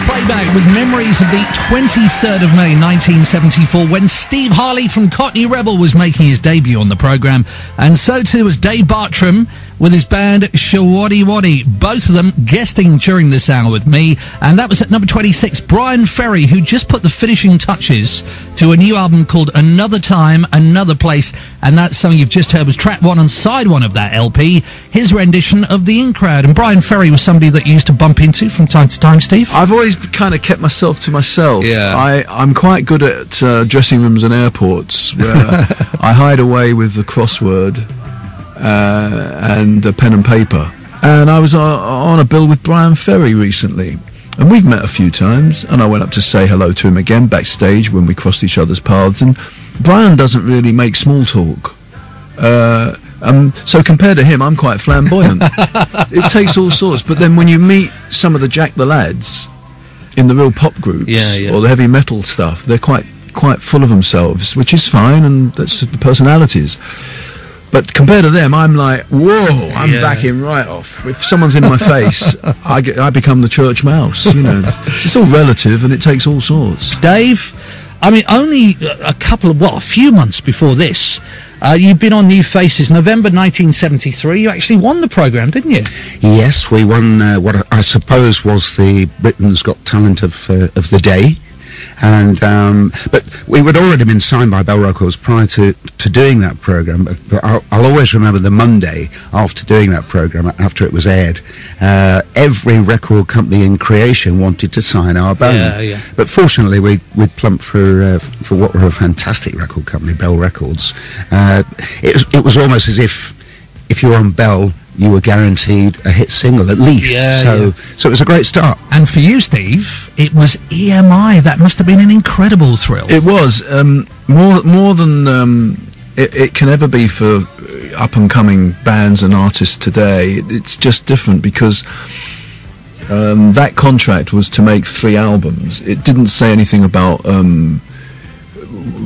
Playback with memories of the 23rd of May 1974 when Steve Harley from Cockney Rebel was making his debut on the programme, and so too was Dave Bartram with his band Showaddywaddy, both of them guesting during this hour with me. And that was at number 26, Bryan Ferry, who just put the finishing touches to a new album called Another Time, Another Place, and that song you've just heard was track one on side one of that LP, his rendition of The In Crowd. And Bryan Ferry was somebody that you used to bump into from time to time, Steve? I've always kind of kept myself to myself. Yeah. I'm quite good at dressing rooms and airports, where I hide away with the crossword and a pen and paper. And I was on a bill with Bryan Ferry recently, and we've met a few times, and I went up to say hello to him again backstage when we crossed each other's paths. And Bryan doesn't really make small talk, so compared to him, I'm quite flamboyant. It takes all sorts. But then when you meet some of the Jack the Lads in the real pop groups or the heavy metal stuff, they're quite full of themselves, which is fine, and that's the personalities. But compared to them, I'm like, whoa, I'm backing right off. If someone's in my face, I become the church mouse, you know. It's all relative, and it takes all sorts. Dave, I mean, only a few months before this, you've been on New Faces. November 1973, you actually won the programme, didn't you? Yes, we won what I suppose was the Britain's Got Talent of the day. And but we had already been signed by Bell Records prior to doing that programme, but I'll always remember the Monday after doing that programme, after it was aired. Every record company in creation wanted to sign our band, but fortunately we'd plumped for what were a fantastic record company, Bell Records. It was almost as if you were on Bell, you were guaranteed a hit single at least. So it was a great start. And for you, Steve, it was EMI. That must have been an incredible thrill. It was more than it can ever be for up and coming bands and artists today. It's just different because that contract was to make 3 albums. It didn't say anything about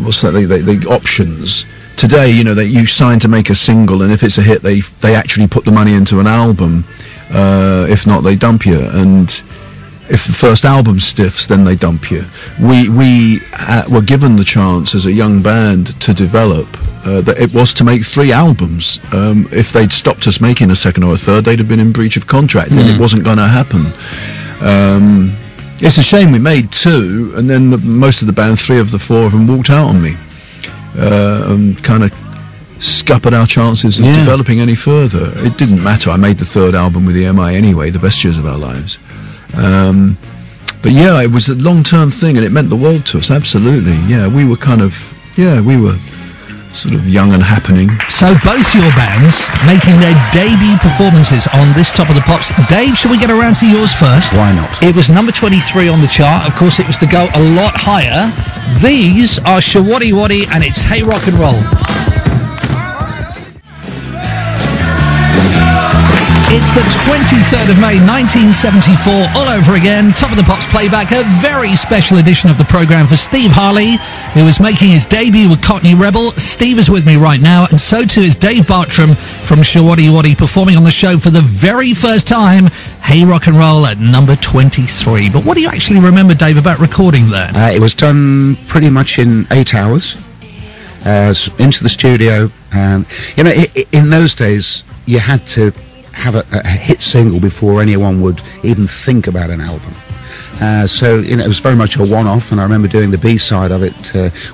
what's that? The options. Today, you know, that you sign to make a single, and if it's a hit, they actually put the money into an album. If not, they dump you. And if the first album stiffs, then they dump you. We were given the chance as a young band to develop. That it was to make 3 albums. If they'd stopped us making a second or a third, they'd have been in breach of contract, and it wasn't going to happen. It's a shame we made 2, and then most of the band, 3 of the 4 of them, walked out on me. And kind of scuppered our chances of developing any further. It didn't matter. I made the 3rd album with EMI anyway, The Best Years of Our Lives. But yeah, it was a long-term thing, and it meant the world to us, absolutely. Yeah, we were sort of young and happening. So both your bands making their debut performances on this Top of the Pops. Dave, shall we get around to yours first? Why not? It was number 23 on the chart. Of course, it was to go a lot higher. These are Showaddywaddy, and it's Hey Rock and Roll. It's the 23rd of May 1974, all over again. Top of the Pops Playback, a very special edition of the programme for Steve Harley, who is making his debut with Cockney Rebel. Steve is with me right now, and so too is Dave Bartram from Showaddywaddy, performing on the show for the very first time. Hey Rock and Roll at number 23. But what do you actually remember, Dave, about recording that? It was done pretty much in 8 hours, into the studio. You know, in those days, you had to have a hit single before anyone would even think about an album. So, you know, it was very much a one-off, and I remember doing the B-side of it,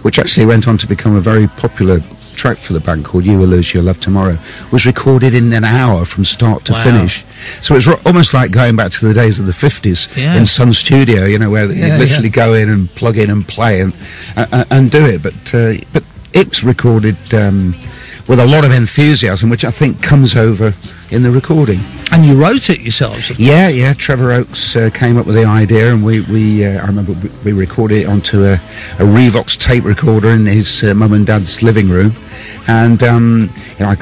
which actually went on to become a very popular track for the band, called You Will Lose Your Love Tomorrow. Was recorded in an hour from start to finish. So it was almost like going back to the days of the 50s in Sun Studio, you know, where you literally go in and plug in and play and do it. But it was recorded with a lot of enthusiasm, which I think comes over in the recording. And you wrote it yourselves? Yeah. Trevor Oakes came up with the idea, and I remember we recorded it onto a Revox tape recorder in his mum and dad's living room. And you know,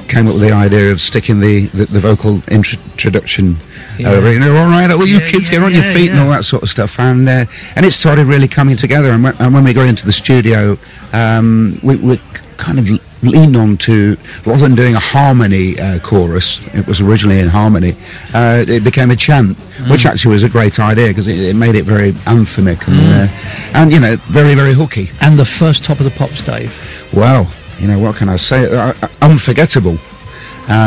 came up with the idea of sticking the vocal introduction over. You know, all right, all you kids, get on your feet and all that sort of stuff. And it started really coming together. And when we got into the studio, we kind of leaned on to, rather than doing a harmony chorus, it was originally in harmony, it became a chant, which actually was a great idea because it made it very anthemic and you know, very, very hooky. And the first Top of the Pops, Dave? Well, you know, what can I say? Unforgettable.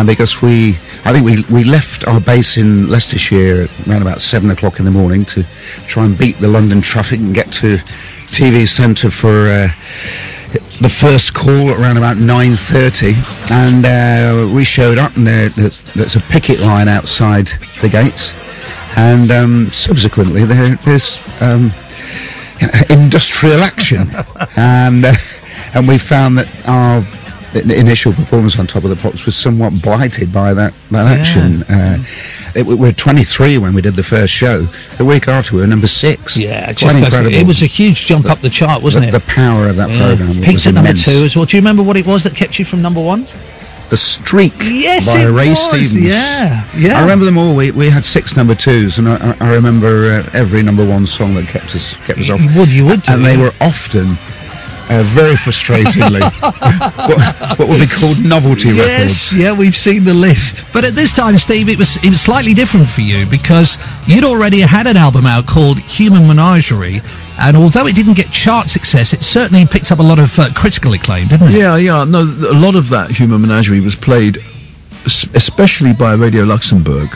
Because I think we left our base in Leicestershire around about 7 o'clock in the morning to try and beat the London traffic and get to TV Centre for the first call around about 9:30, and we showed up, and there's a picket line outside the gates, and subsequently there's industrial action, and we found that our initial performance on Top of the Pops was somewhat blighted by that action. We were 23 when we did the first show. The week after we were number 6. Yeah, quite incredible. It was a huge jump up the chart, wasn't it? The power of that programme. Peaked at number 2 as well. Do you remember what it was that kept you from number 1? The Streak by Ray Stevens. Yeah. I remember them all. We had 6 number 2s, and I remember every number 1 song that kept us off. You would do, and they were often very frustratingly what would be called novelty records. Yeah, we've seen the list. But at this time, Steve, it was slightly different for you because you'd already had an album out called Human Menagerie, and although it didn't get chart success, it certainly picked up a lot of critical acclaim, didn't it? Yeah. No, a lot of that Human Menagerie was played, especially by Radio Luxembourg,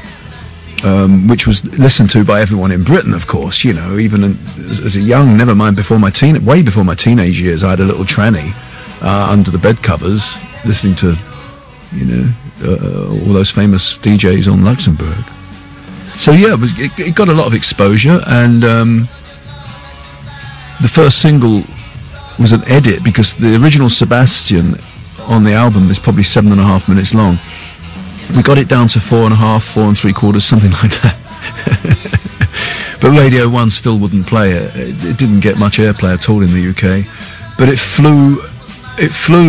which was listened to by everyone in Britain, of course. You know, even as a young, never mind way before my teenage years, I had a little tranny under the bed covers, listening to, you know, all those famous DJs on Luxembourg. So yeah, it got a lot of exposure, and the first single was an edit because the original Sebastian on the album is probably 7.5 minutes long. We got it down to 4.5, 4 3/4, something like that. But Radio 1 still wouldn't play it. It didn't get much airplay at all in the UK. But it flew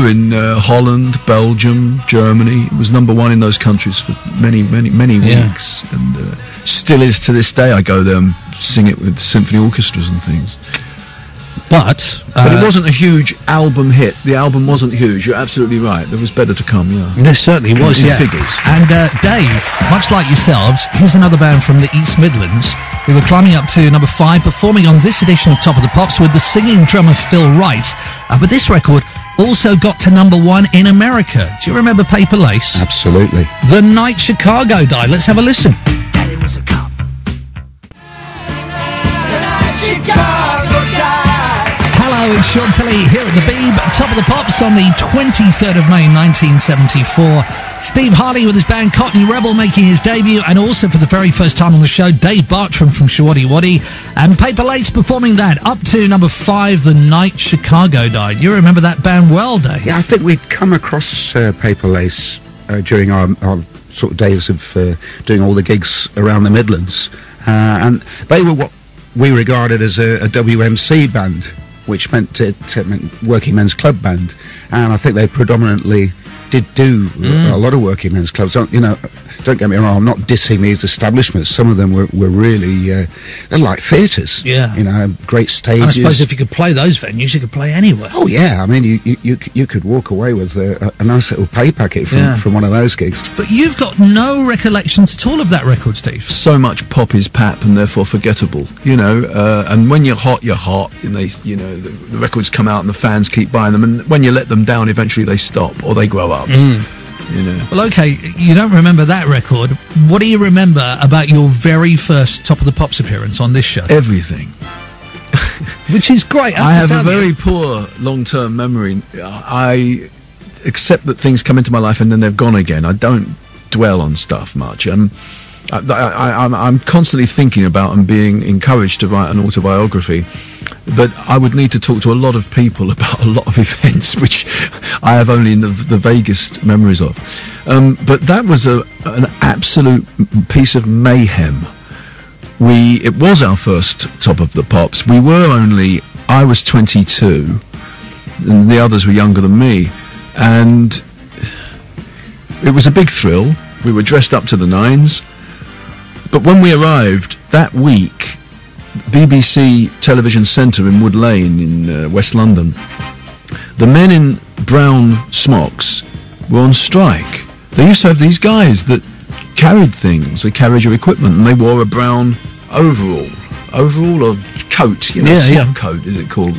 in Holland, Belgium, Germany. It was number 1 in those countries for many weeks. And still is to this day. I go there and sing it with symphony orchestras and things. But it wasn't a huge album hit. The album wasn't huge. You're absolutely right. There was better to come, yeah. There certainly was, yeah. Figures. And Dave, much like yourselves, here's another band from the East Midlands who were climbing up to number 5, performing on this edition of Top of the Pops with the singing drummer Phil Wright. But this record also got to number 1 in America. Do you remember Paper Lace? Absolutely. The Night Chicago Died. Let's have a listen. Daddy was a cop. The night Chicago died. Hello, it's Shaun Tilley here at the Beeb, Top of the Pops on the 23rd of May 1974. Steve Harley with his band Cockney Rebel making his debut, and also for the very first time on the show, Dave Bartram from Showaddywaddy, and Paper Lace performing that up to number 5, The Night Chicago Died. You remember that band well, Dave? Yeah, I think we'd come across Paper Lace during our sort of days of doing all the gigs around the Midlands, and they were what we regarded as a WMC band, which meant working men's club band, and I think they predominantly did do a lot of working men's clubs. You know, don't get me wrong, I'm not dissing these establishments. Some of them were really they're like theatres. Yeah, you know, great stages. And I suppose if you could play those venues, you could play anywhere. Oh yeah, I mean, you could walk away with a nice little pay packet from one of those gigs. But you've got no recollections at all of that record, Steve. So much pop is pap and therefore forgettable, you know. And when you're hot, you're hot. And the records come out and the fans keep buying them. And when you let them down, eventually they stop or they grow up. You know. Well, okay, you don't remember that record. What do you remember about your very first Top of the Pops appearance on this show? Everything. Which is great. I have a very poor long-term memory. I accept that things come into my life and then they've gone again. I don't dwell on stuff much. I'm constantly thinking about and being encouraged to write an autobiography, but I would need to talk to a lot of people about a lot of events which I have only the vaguest memories of. But that was an absolute piece of mayhem. It was our first Top of the Pops. I was 22 and the others were younger than me, and it was a big thrill. We were dressed up to the nines. But when we arrived that week, BBC Television Centre in Wood Lane in West London, the men in brown smocks were on strike. They used to have these guys that carried things, they carried your equipment, and they wore a brown overall or coat, you know, smock coat is it called?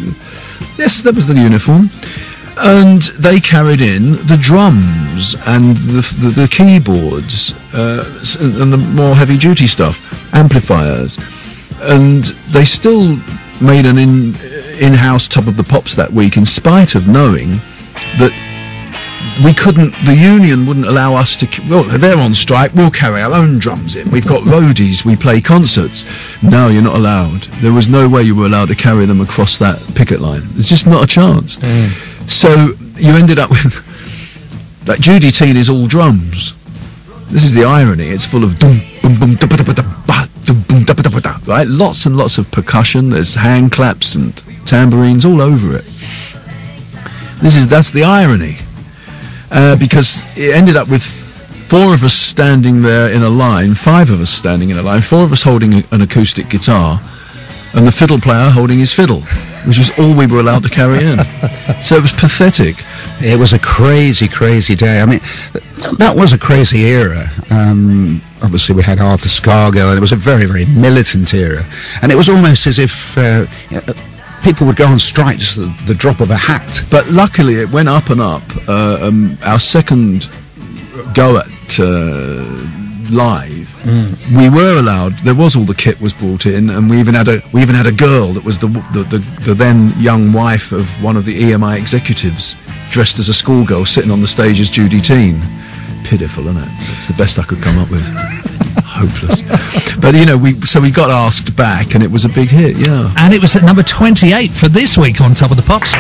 Yes, that was the uniform. And they carried in the drums and the keyboards and the more heavy-duty stuff, amplifiers. And they still made an in-house Top of the Pops that week, in spite of knowing that we couldn't, the union wouldn't allow us to, well, they're on strike, we'll carry our own drums in. We've got roadies, we play concerts. No, you're not allowed. There was no way you were allowed to carry them across that picket line. There's just not a chance. So you ended up with, like, Judy Teen is all drums. This is the irony. It's full of dum bum bum da ba da ba da ba dum bum da ba da ba da, right? Lots and lots of percussion. There's hand claps and tambourines all over it. That's the irony, because it ended up with 4 of us standing there in a line, 5 of us standing in a line, 4 of us holding an acoustic guitar, and the fiddle player holding his fiddle, which was all we were allowed to carry in. So it was pathetic. It was a crazy, crazy day. I mean, that was a crazy era. Obviously, we had Arthur Scargill, and it was a very, very militant era. And it was almost as if people would go on strike just at the drop of a hat. But luckily, it went up and up. Our second go at live, we were allowed. There was all the kit was brought in, and we even had a girl that was the then young wife of one of the EMI executives, dressed as a schoolgirl, sitting on the stage as Judy Teen. Pitiful, isn't it? It's the best I could come up with. Hopeless. But you know, we got asked back, and it was a big hit. Yeah. And it was at number 28 for this week on Top of the Pops.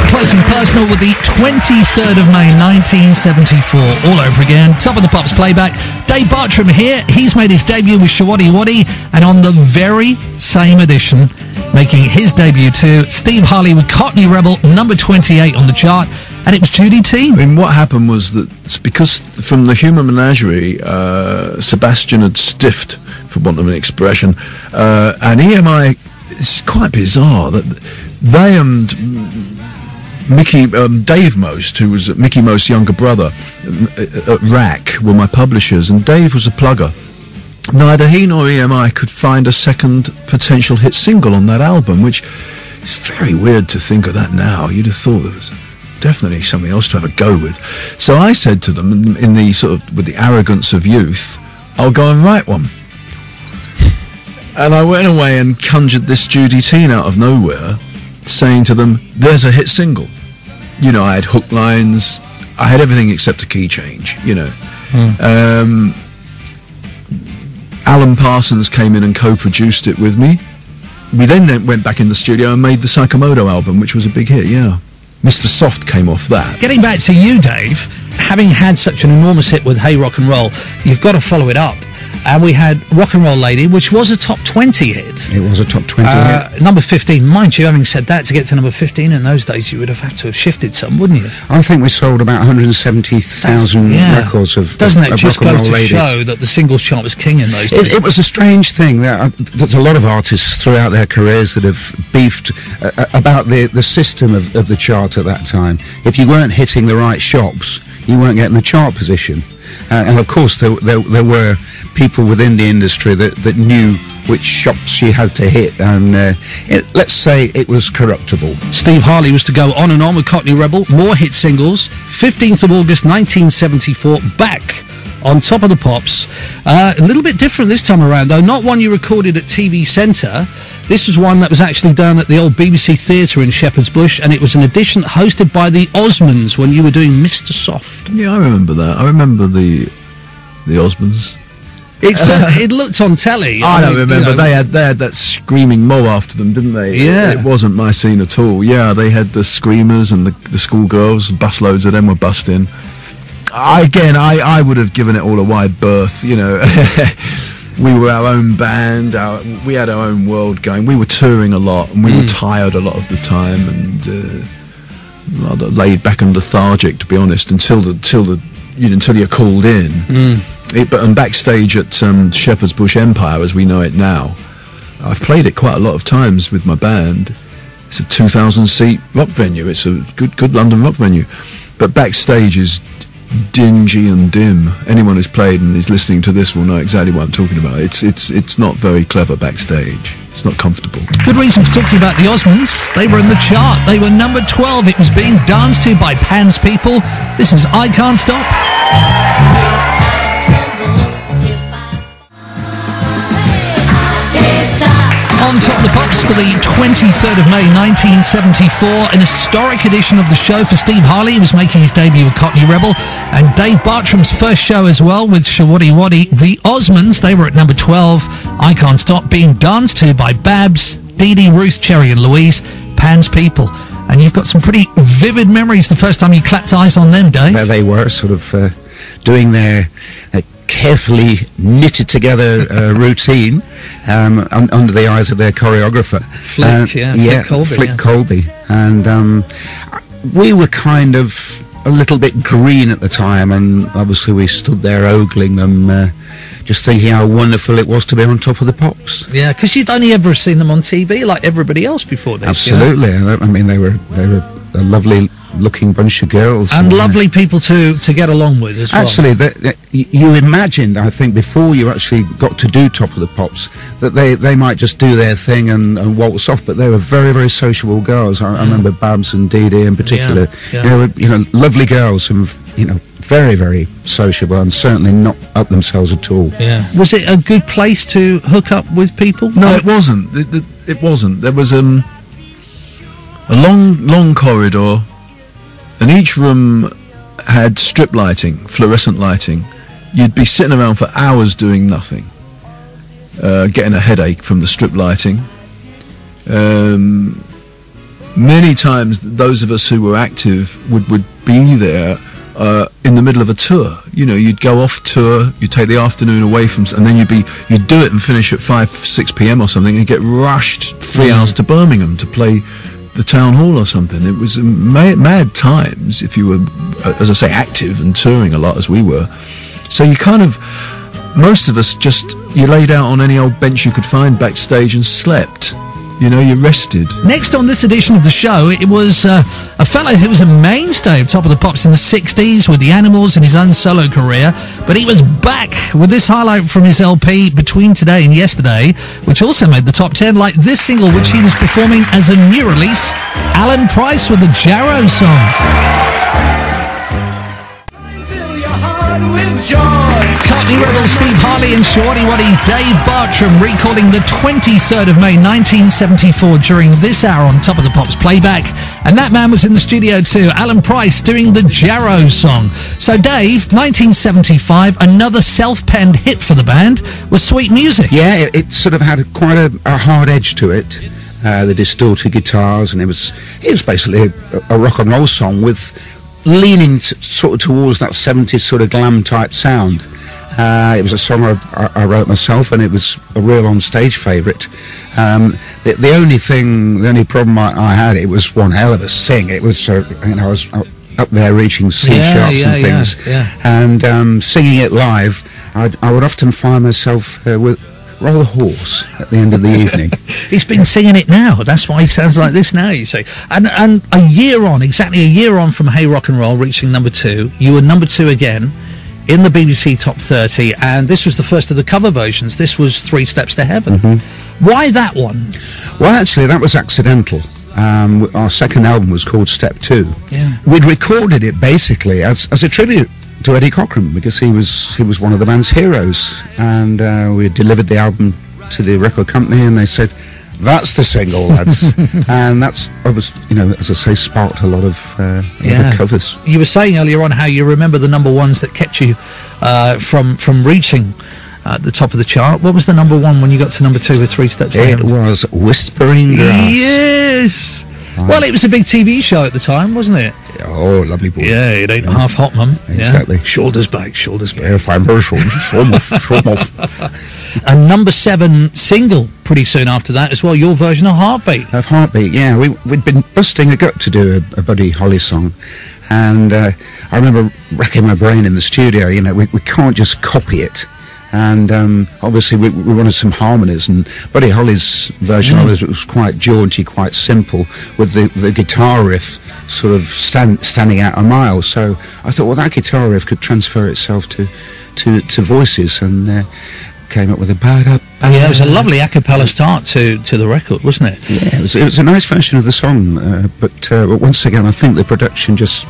Close and personal with the 23rd of May 1974 all over again. Top of the Pops Playback. Dave Bartram here. He's made his debut with Showaddywaddy, and on the very same edition, making his debut too, Steve Harley with Cockney Rebel, number 28 on the chart, and it was Judy Teen. I mean, what happened was that because from the Human Menagerie, Sebastian had stiffed, for want of an expression, and EMI, it's quite bizarre that they and Dave Most, who was Mickey Most's younger brother at RAC, were my publishers, and Dave was a plugger. Neither he nor EMI could find a second potential hit single on that album, which is very weird to think of that now. You'd have thought there was definitely something else to have a go with. So I said to them, in the sort of, with the arrogance of youth, I'll go and write one. And I went away and conjured this Judy Teen out of nowhere, saying to them, there's a hit single. You know, I had hook lines, I had everything except a key change, you know. Alan Parsons came in and co-produced it with me. We then went back in the studio and made the Psychomoto album, which was a big hit, yeah. Mr. Soft came off that. Getting back to you, Dave, having had such an enormous hit with Hey Rock and Roll, you've got to follow it up. And we had Rock and Roll Lady, which was a top 20 hit. It was a top 20 hit. Number 15. Mind you, having said that, to get to number 15 in those days, you would have had to have shifted some, wouldn't you? I think we sold about 170,000 records of Doesn't it of just Rock and go Roll to Lady. show that the singles chart was king in those days? It was a strange thing. There's a lot of artists throughout their careers that have beefed about the system of the chart at that time. If you weren't hitting the right shops, you weren't getting the chart position. And of course, there were people within the industry that knew which shops you had to hit, and let's say it was corruptible. Steve Harley was to go on and on with Cockney Rebel, more hit singles. 15th of August 1974, back on Top of the Pops. A little bit different this time around, though. Not one you recorded at TV Centre. This was one that was actually done at the old BBC Theatre in Shepherd's Bush, and it was an edition hosted by the Osmonds when you were doing Mr. Soft. Yeah, I remember that. I remember the Osmonds. It looked on telly. I don't remember. You know, they had that screaming mob after them, didn't they? Yeah. It wasn't my scene at all. Yeah, they had the screamers and the schoolgirls. Busloads of them were busting. I would have given it all a wide berth, you know. we were our own band. We had our own world going. We were touring a lot, and we were tired a lot of the time, and rather laid back and lethargic, to be honest, until you're called in. And backstage at Shepherd's Bush Empire, as we know it now, I've played it quite a lot of times with my band. It's a 2,000-seat rock venue. It's a good London rock venue, but backstage is dingy and dim. Anyone who's played and is listening to this will know exactly what I'm talking about. It's not very clever backstage. It's not comfortable. Good reason for talking about the Osmonds. They were in the chart. They were number 12. It was being danced to by Pan's People. This is I Can't Stop. On Top of the Pops for the 23rd of May 1974, an historic edition of the show for Steve Harley. He was making his debut with Cockney Rebel, and Dave Bartram's first show as well with Showaddywaddy. The Osmonds, they were at number 12. I Can't Stop, being danced to by Babs, Dee Dee, Ruth, Cherry and Louise, Pan's People. And you've got some pretty vivid memories the first time you clapped eyes on them, Dave. There they were, sort of doing their carefully knitted together routine under the eyes of their choreographer, Flick Colby. And we were kind of a little bit green at the time, and obviously we stood there ogling them, just thinking how wonderful it was to be on Top of the Pops. Yeah, because you'd only ever seen them on TV like everybody else before this. Absolutely. You know? I mean, they were a lovely looking bunch of girls, and lovely people to get along with as well. Actually, you imagined, I think, before you actually got to do Top of the Pops, that they might just do their thing and waltz off, but they were very, very sociable girls. I remember Babs and Dee Dee in particular. They were, lovely girls and very, very sociable, and certainly not up themselves at all. Yeah. Was it a good place to hook up with people? No, it wasn't. It wasn't. There was a long corridor, and each room had strip lighting, fluorescent lighting. You'd be sitting around for hours doing nothing, getting a headache from the strip lighting. Many times those of us who were active would be there in the middle of a tour. You'd go off tour, you'd take the afternoon away from, and then you'd do it and finish at 5-6 p.m. or something, and get rushed 3 hours to Birmingham to play the town hall or something. It was mad times if you were, as I say, active and touring a lot as we were. So you kind of, most of us you laid out on any old bench you could find backstage and slept. You rested. Next on this edition of the show, it was a fellow who was a mainstay of Top of the Pops in the 60s with the Animals and his own solo career, but he was back with this highlight from his LP Between Today and Yesterday, which also made the top 10, like this single which he was performing as a new release, Alan Price with the Jarrow song. Cockney Rebel Steve Harley and Showaddywaddy's Dave Bartram recalling the 23rd of May 1974 during this hour on Top of the Pops Playback, and that man was in the studio too, Alan Price, doing the Jarrow song. So Dave, 1975, another self-penned hit for the band was Sweet Music. Yeah, it sort of had quite a hard edge to it. The distorted guitars, and it was basically a rock and roll song with leaning sort of towards that 70s sort of glam type sound. It was a song I wrote myself, and it was a real on-stage favourite. The only problem I had, it was one hell of a sing. It was, I was up there reaching C sharps and things, and singing it live, I would often find myself with rather hoarse at the end of the evening. He's been singing it now. That's why he sounds like this now, you see. And exactly a year on from Hey Rock and Roll reaching number 2, you were number 2 again in the BBC Top 30, and this was the first of the cover versions. This was 3 Steps to Heaven. Why that one? Well, actually, that was accidental. Our second album was called Step 2. Yeah. We'd recorded it basically as a tribute to Eddie Cochran, because he was one of the band's heroes, and we delivered the album to the record company, and they said, "That's the single, lads." And that's obviously, as I say, sparked a lot of covers. You were saying earlier on how you remember the number ones that kept you from reaching the top of the chart. What was the number one when you got to number 2 with 3 Steps? It was Whispering Grass. Yes. Well, it was a big TV show at the time, wasn't it? Oh, lovely boy. Yeah, it ain't half hot, Mum. Exactly. Yeah. Shoulders back, shoulders back. Yeah, fine, very short. Show 'em off. And number 7 single pretty soon after that as well, your version of Heartbeat. Of Heartbeat, yeah. We'd been busting a gut to do a Buddy Holly song. And I remember racking my brain in the studio, you know, we can't just copy it. And obviously we wanted some harmonies, and Buddy Holly's version of it was quite jaunty, quite simple, with the guitar riff sort of standing out a mile. So I thought, well, that guitar riff could transfer itself to voices, and came up with a ba-da. Yeah, it was a lovely a cappella start to the record, wasn't it? Yeah, it was a nice version of the song, but once again, I think the production just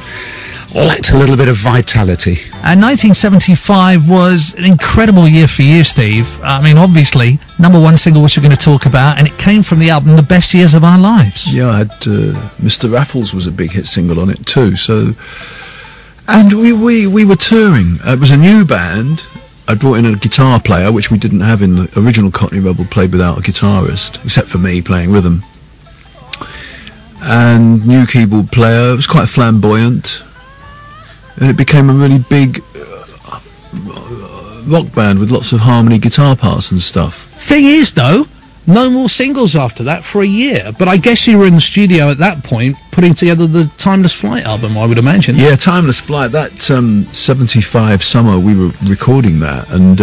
lacked a little bit of vitality. And 1975 was an incredible year for you, Steve. I mean, obviously, number 1 single which we're going to talk about, and it came from the album The Best Years of Our Lives. Yeah, I had Mr. Raffles was a big hit single on it too. So, and we were touring. It was a new band. I brought in a guitar player, which we didn't have in the original Cockney Rebel, played without a guitarist, except for me playing with them. And new keyboard player. It was quite flamboyant. And it became a really big rock band with lots of harmony guitar parts and stuff. Thing is, though, no more singles after that for a year. But I guess you were in the studio at that point putting together the Timeless Flight album, I would imagine. Yeah, Timeless Flight. That 75 summer we were recording that, and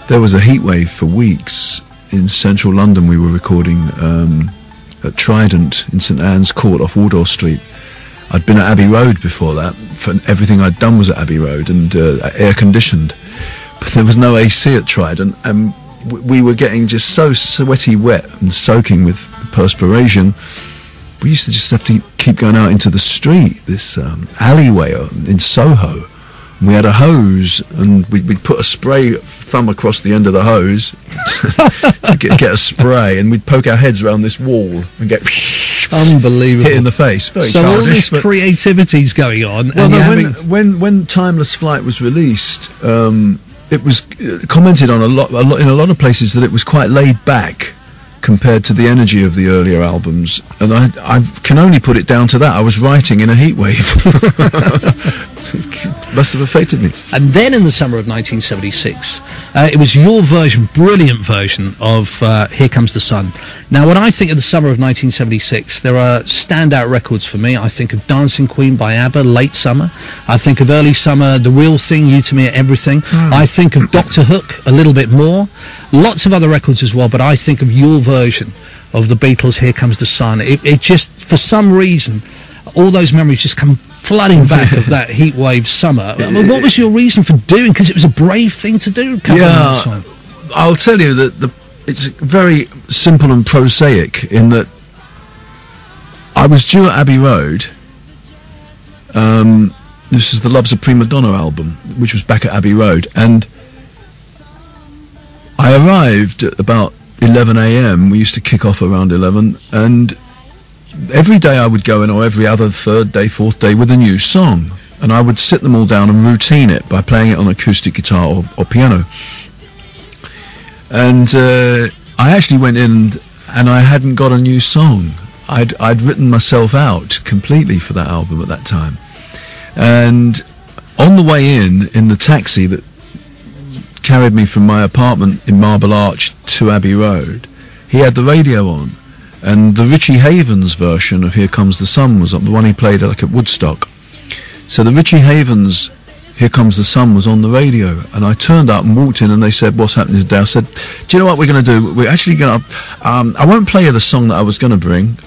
there was a heatwave for weeks in central London. We were recording at Trident in St Anne's Court off Wardour Street. I'd been at Abbey Road before that. Everything I'd done was at Abbey Road and air conditioned, but there was no AC at Trident, and we were getting just so sweaty wet and soaking with perspiration. We used to just have to keep going out into the street, this alleyway in Soho. And we had a hose, and we'd put a spray thumb across the end of the hose to get a spray, and we'd poke our heads around this wall and get unbelievable hit in the face. Very so childish, all this creativity's going on. Well, and when Timeless Flight was released, it was commented on a lot in a lot of places that it was quite laid back compared to the energy of the earlier albums, and I can only put it down to that. I was writing in a heatwave. Must have affected me. And then in the summer of 1976, it was your version, brilliant version of Here Comes the Sun. Now, when I think of the summer of 1976, there are standout records for me. I think of Dancing Queen by ABBA, Late Summer. I think of early summer, The Real Thing, You to Me Are Everything. I think of Dr. Hook, A Little Bit More. Lots of other records as well, but I think of your version of the Beatles' Here Comes the Sun. It just, for some reason, all those memories just come flooding back of that heatwave summer. I mean, what was your reason for doing? Because it was a brave thing to do. Yeah, I'll tell you that it's very simple and prosaic in that I was due at Abbey Road. This is the Love's a Prima Donna album, which was back at Abbey Road, and I arrived at about 11 a.m. We used to kick off around 11, and every day I would go in, or every other third day, fourth day, with a new song, and I would sit them all down and routine it by playing it on acoustic guitar or piano. And I actually went in and I hadn't got a new song. I'd written myself out completely for that album at that time. And on the way in the taxi that carried me from my apartment in Marble Arch to Abbey Road, he had the radio on. And the Richie Havens version of Here Comes the Sun was the one he played like at Woodstock. So the Richie Havens Here Comes the Sun was on the radio, and I turned up and walked in, and they said, "What's happening today?" I said, "Do you know what we're going to do? We're actually going to I won't play you the song that I was going to bring."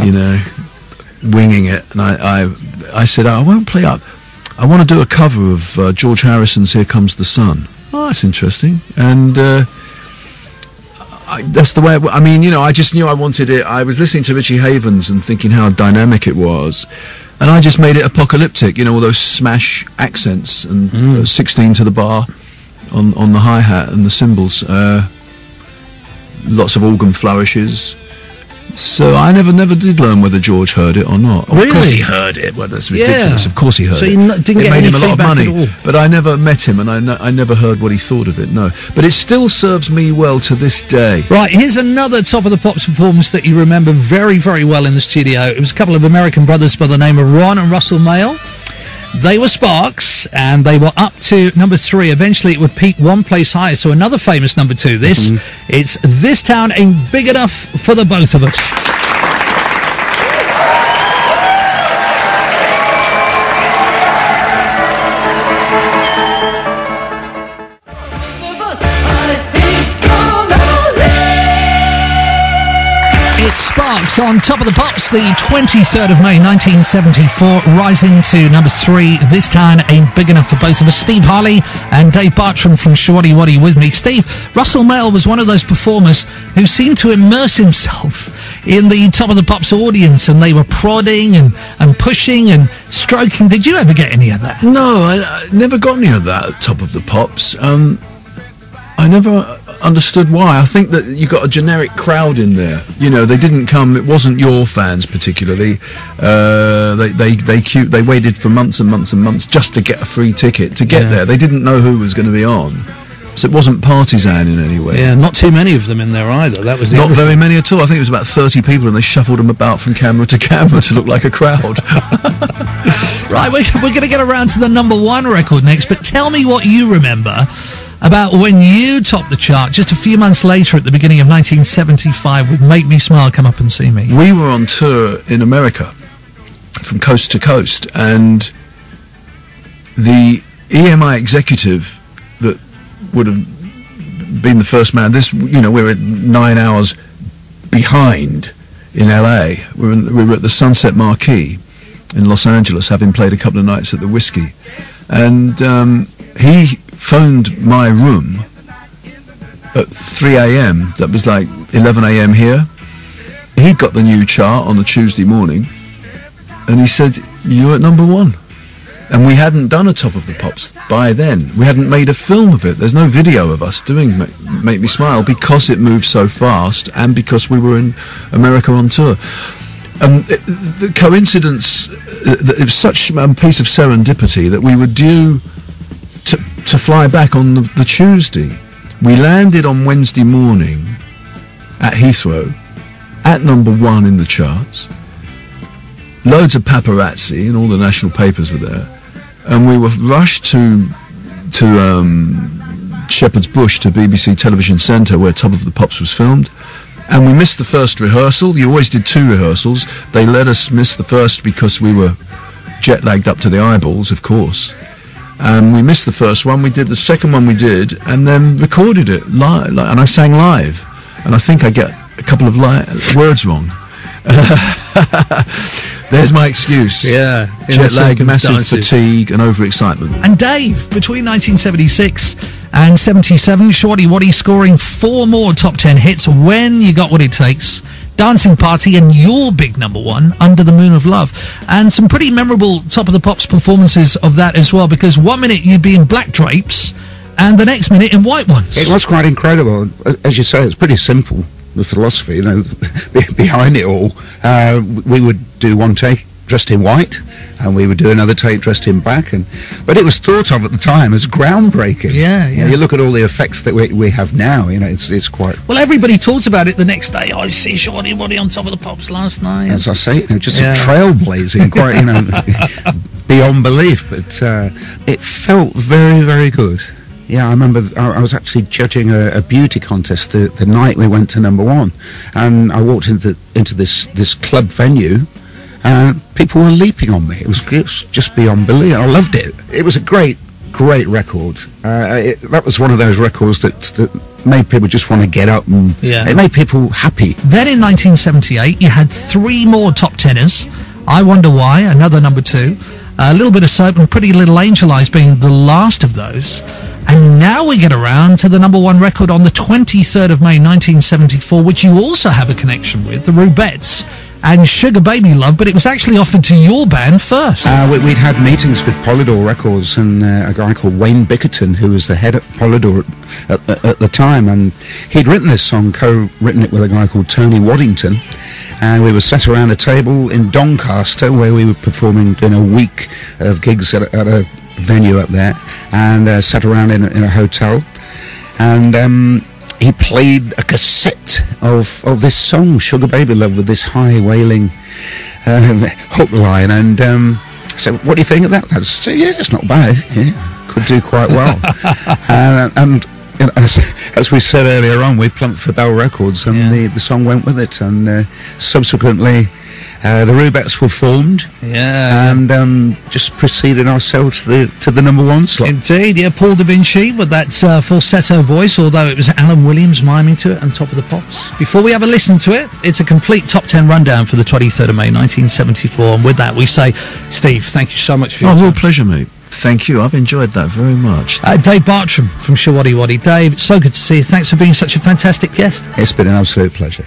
You know, winging it. And I said, "I won't play up. I want to do a cover of George Harrison's Here Comes the Sun." Oh, that's interesting. And that's the way I mean, you know, I just knew I wanted it. I was listening to Richie Havens and thinking how dynamic it was, and I just made it apocalyptic, you know, all those smash accents and 16 to the bar on the hi-hat and the cymbals, lots of organ flourishes, So I never did learn whether George heard it or not. Really? Of course he heard it. Well, that's ridiculous. Yeah. Of course he heard So it. you didn't it get made any him a lot of feedback money. at all? But I never met him, and I never heard what he thought of it, no. But it still serves me well to this day. Right, here's another Top of the Pops performance that you remember very, very well in the studio. It was a couple of American brothers by the name of Ron and Russell Mael. They were Sparks, and they were up to number 3. Eventually, it would peak one place higher. So another famous number 2. It's This Town Ain't Big Enough for the Both of Us. It's Sparks on Top of the Pops, the 23rd of May 1974, rising to number 3. This Town Ain't Big Enough for Both of Us. Steve Harley and Dave Bartram from Showaddywaddy with me. Steve, Russell Mael was one of those performers who seemed to immerse himself in the Top of the Pops audience, and they were prodding and pushing and stroking. Did you ever get any of that? No, I never got any of that at Top of the Pops. I never understood why. I think that you got a generic crowd in there. You know, they didn't come. It wasn't your fans particularly. They waited for months and months and months just to get a free ticket to get there. They didn't know who was going to be on, so it wasn't partisan in any way. Yeah, not too many of them in there either. That was the not other very thing. many at all. I think it was about 30 people, and they shuffled them about from camera to camera to look like a crowd. Right, we're going to get around to the number 1 record next, but tell me what you remember about when you topped the chart just a few months later at the beginning of 1975 with Make Me Smile, Come Up and See Me. We were on tour in America from coast to coast, and the EMI executive that would have been the first man, we were 9 hours behind in LA. We were at the Sunset Marquee in Los Angeles, having played a couple of nights at the Whiskey, and he phoned my room at 3 a.m. That was like 11 a.m. here. He got the new chart on a Tuesday morning, and he said, "You're at number 1." And we hadn't done a Top of the Pops by then. We hadn't made a film of it. There's no video of us doing Make Me Smile because it moved so fast, and because we were in America on tour. The coincidence, it was such a piece of serendipity that we were due to fly back on the Tuesday. We landed on Wednesday morning at Heathrow at number 1 in the charts. Loads of paparazzi and all the national papers were there, and we were rushed to Shepherd's Bush, to BBC Television Centre, where Top of the Pops was filmed, and we missed the first rehearsal. You always did 2 rehearsals. They let us miss the first because we were jet lagged up to the eyeballs, of course. We missed the first one. We did the second one. We did, and then recorded it live. And I sang live, and I think I get a couple of words wrong. There's my excuse. Yeah, jet lag, massive fatigue, and overexcitement. And Dave, between 1976 and 77, Showaddywaddy scoring 4 more top 10 hits. When You Got What It Takes, Dancing Party, and your big number 1, Under the Moon of Love. And some pretty memorable Top of the Pops performances of that as well, because 1 minute you'd be in black drapes and the next minute in white ones. It was quite incredible. As you say, it's pretty simple, the philosophy, behind it all. We would do one take dressed in white, and we would do another take dressed in black, but it was thought of at the time as groundbreaking. Yeah. You look at all the effects that we have now, it's quite... Well, everybody talks about it the next day. I see Showaddywaddy on Top of the Pops last night. As I say, just a trailblazing, quite, beyond belief, but it felt very, very good. Yeah, I remember I was actually judging a beauty contest the night we went to number 1, and I walked into this club venue, and people were leaping on me. It was just beyond belief. I loved it. It was a great record. That was one of those records that made people just want to get up, and it made people happy. Then in 1978, you had 3 more top teners. I Wonder Why, another number 2. A Little Bit of Soap and Pretty Little Angel Eyes being the last of those. And now we get around to the number 1 record on the 23rd of May 1974, which you also have a connection with, the Rubettes, and Sugar Baby Love, but it was actually offered to your band first. We'd had meetings with Polydor Records and a guy called Wayne Bickerton, who was the head of Polydor at the time, and he'd written this song, co-written it with a guy called Tony Waddington, and we were sat around a table in Doncaster where we were performing in a week of gigs at a venue up there, and sat around in a hotel, and he played a cassette of this song, Sugar Baby Love, with this high wailing hook line, and I said, what do you think of that, lads? I said, yeah, it's not bad, yeah, could do quite well. And you know, as we said earlier on, we plumped for Bell Records, and the song went with it, and subsequently the Rubettes were formed, and just proceeded ourselves to the number one slot. Indeed, yeah, Paul Da Vinci with that falsetto voice, although it was Alan Williams miming to it on Top of the Pops. Before we have a listen to it, it's a complete top 10 rundown for the 23rd of May 1974, and with that we say, Steve, thank you so much for your time. Real pleasure, mate. Thank you, I've enjoyed that very much. Dave Bartram from Showaddywaddy. Dave, it's so good to see you. Thanks for being such a fantastic guest. It's been an absolute pleasure.